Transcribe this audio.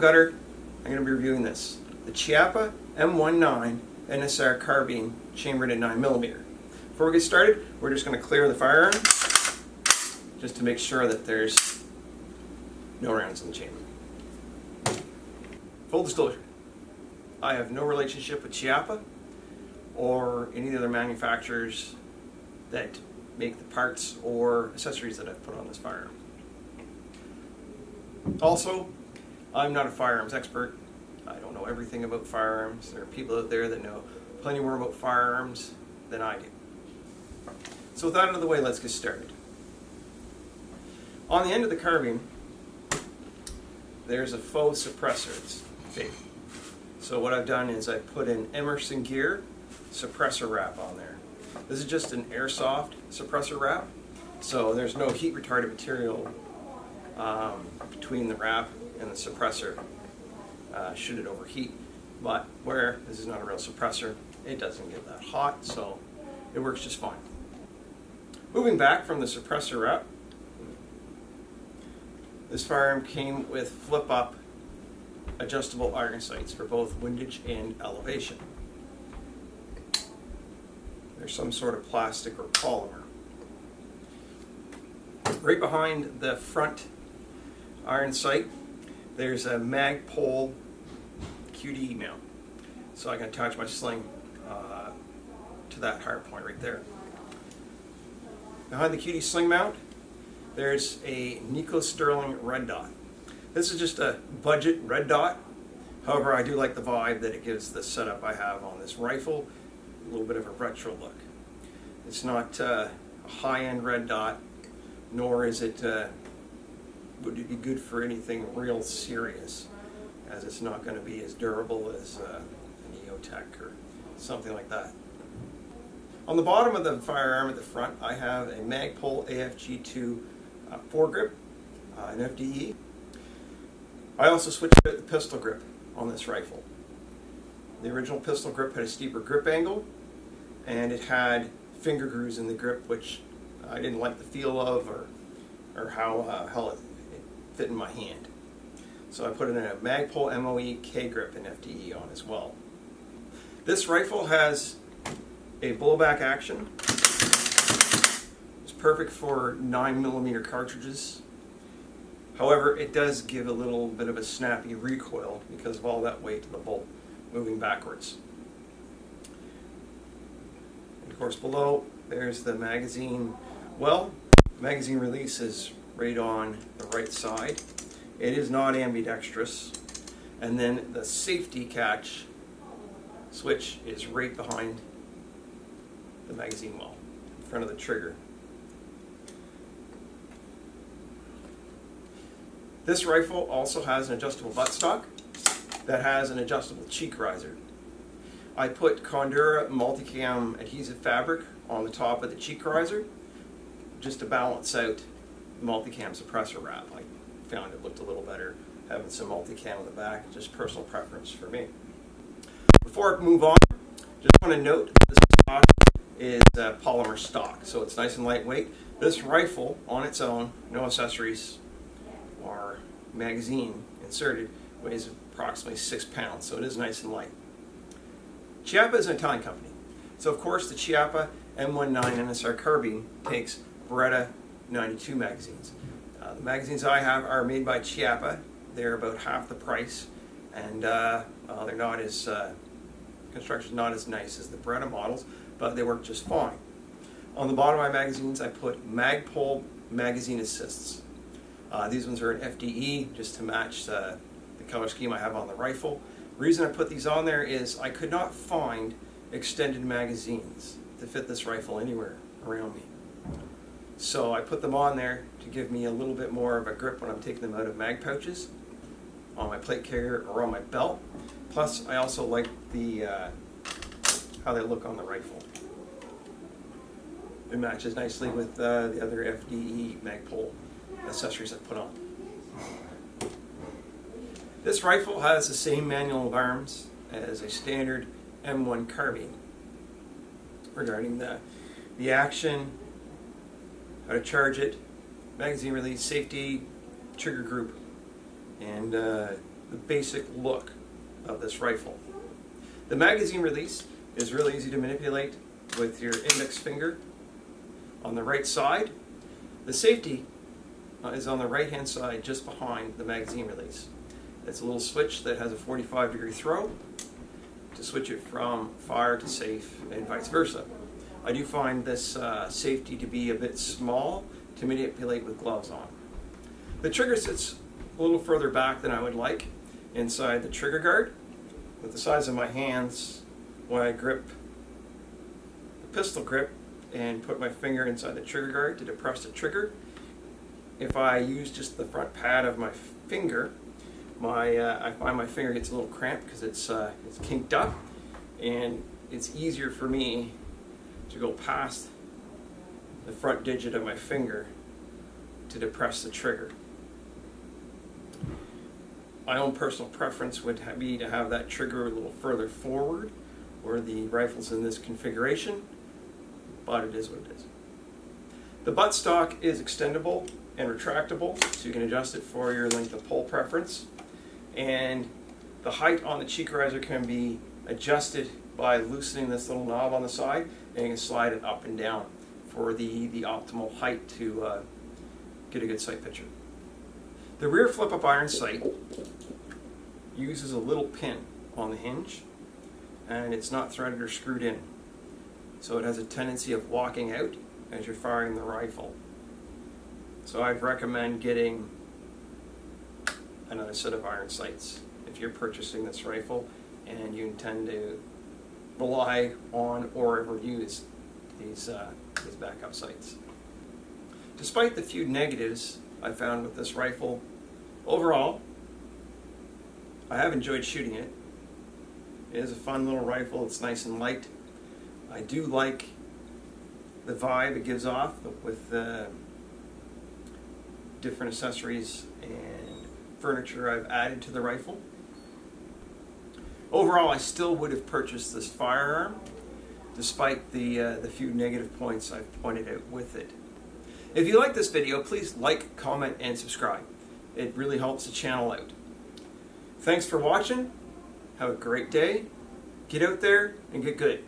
gutter, I'm going to be reviewing this. The Chiappa M-1 NSR Carbine chambered at 9mm. Before we get started, we're just going to clear the firearm just to make sure that there's no rounds in the chamber. Full disclosure, I have no relationship with Chiappa or any of the other manufacturers that make the parts or accessories that I've put on this firearm. Also, I'm not a firearms expert. I don't know everything about firearms. There are people out there that know plenty more about firearms than I do. So with that out of the way, let's get started. On the end of the carbine, there's a faux suppressor. It's fake. So what I've done is I've put an Emerson Gear suppressor wrap on there. This is just an airsoft suppressor wrap, so there's no heat retardant material between the wrap and the suppressor should it overheat. But where this is not a real suppressor, it doesn't get that hot, so it works just fine. Moving back from the suppressor wrap, this firearm came with flip-up adjustable iron sights for both windage and elevation. There's some sort of plastic or polymer. Right behind the front iron sight, there's a Magpul QD mount. So I can attach my sling to that hard point right there. Behind the QD sling mount, there's a Nico Sterling red dot. This is just a budget red dot. However, I do like the vibe that it gives the setup I have on this rifle. A little bit of a retro look. It's not a high-end red dot, nor is it would it be good for anything real serious, as it's not going to be as durable as an EOTech or something like that. On the bottom of the firearm at the front, I have a Magpul AFG2 foregrip, an FDE. I also switched out the pistol grip on this rifle. The original pistol grip had a steeper grip angle, and it had finger grooves in the grip, which I didn't like the feel of or how it fit in my hand. So I put in a Magpul MOE K-grip and FDE on as well. This rifle has a blowback action. It's perfect for 9mm cartridges. However, it does give a little bit of a snappy recoil because of all that weight of the bolt moving backwards. And of course below, there's the magazine. Well, magazine release is right on the right side. It is not ambidextrous. And then the safety catch switch is right behind the magazine well, in front of the trigger. This rifle also has an adjustable buttstock that has an adjustable cheek riser. I put Condura multicam adhesive fabric on the top of the cheek riser just to balance out the multicam suppressor wrap. I found it looked a little better having some multicam on the back, just personal preference for me. Before I move on, just want to note that this stock is polymer stock, so it's nice and lightweight. This rifle on its own, no accessories or magazine inserted, weighs approximately 6 pounds, so it is nice and light. Chiappa is an Italian company, so of course the Chiappa M-1 NSR Carbine takes Beretta 92 magazines. The magazines I have are made by Chiappa. They're about half the price, and they're not as construction's not as nice as the Beretta models, but they work just fine. On the bottom of my magazines, I put Magpul magazine assists. These ones are an FDE, just to match the color scheme I have on the rifle. The reason I put these on there is I could not find extended magazines to fit this rifle anywhere around me. So I put them on there to give me a little bit more of a grip when I'm taking them out of mag pouches, on my plate carrier or on my belt. Plus, I also like the how they look on the rifle. It matches nicely with the other FDE Magpul accessories I've put on. This rifle has the same manual of arms as a standard M1 carbine regarding the action, how to charge it, magazine release, safety, trigger group, and the basic look of this rifle. The magazine release is really easy to manipulate with your index finger on the right side. The safety is on the right hand side just behind the magazine release. It's a little switch that has a 45-degree throw to switch it from fire to safe and vice versa. I do find this safety to be a bit small to manipulate with gloves on. The trigger sits a little further back than I would like inside the trigger guard. With the size of my hands, when I grip the pistol grip and put my finger inside the trigger guard to depress the trigger, if I use just the front pad of my finger, I find my finger gets a little cramped because it's kinked up, and it's easier for me to go past the front digit of my finger to depress the trigger. My own personal preference would be to have that trigger a little further forward, where the rifle's in this configuration, but it is what it is. The buttstock is extendable and retractable, so you can adjust it for your length of pull preference. And the height on the cheek riser can be adjusted by loosening this little knob on the side, and you can slide it up and down for the optimal height to get a good sight picture. The rear flip-up iron sight uses a little pin on the hinge, and it's not threaded or screwed in, so it has a tendency of walking out as you're firing the rifle. So I'd recommend getting another set of iron sights if you're purchasing this rifle and you intend to rely on or ever use these backup sights. Despite the few negatives I found with this rifle, overall I have enjoyed shooting it. It is a fun little rifle. It's nice and light. I do like the vibe it gives off with different accessories and furniture I've added to the rifle. Overall, I still would have purchased this firearm despite the few negative points I've pointed out with it. If you like this video, please like, comment, and subscribe. It really helps the channel out. Thanks for watching. Have a great day. Get out there and get good.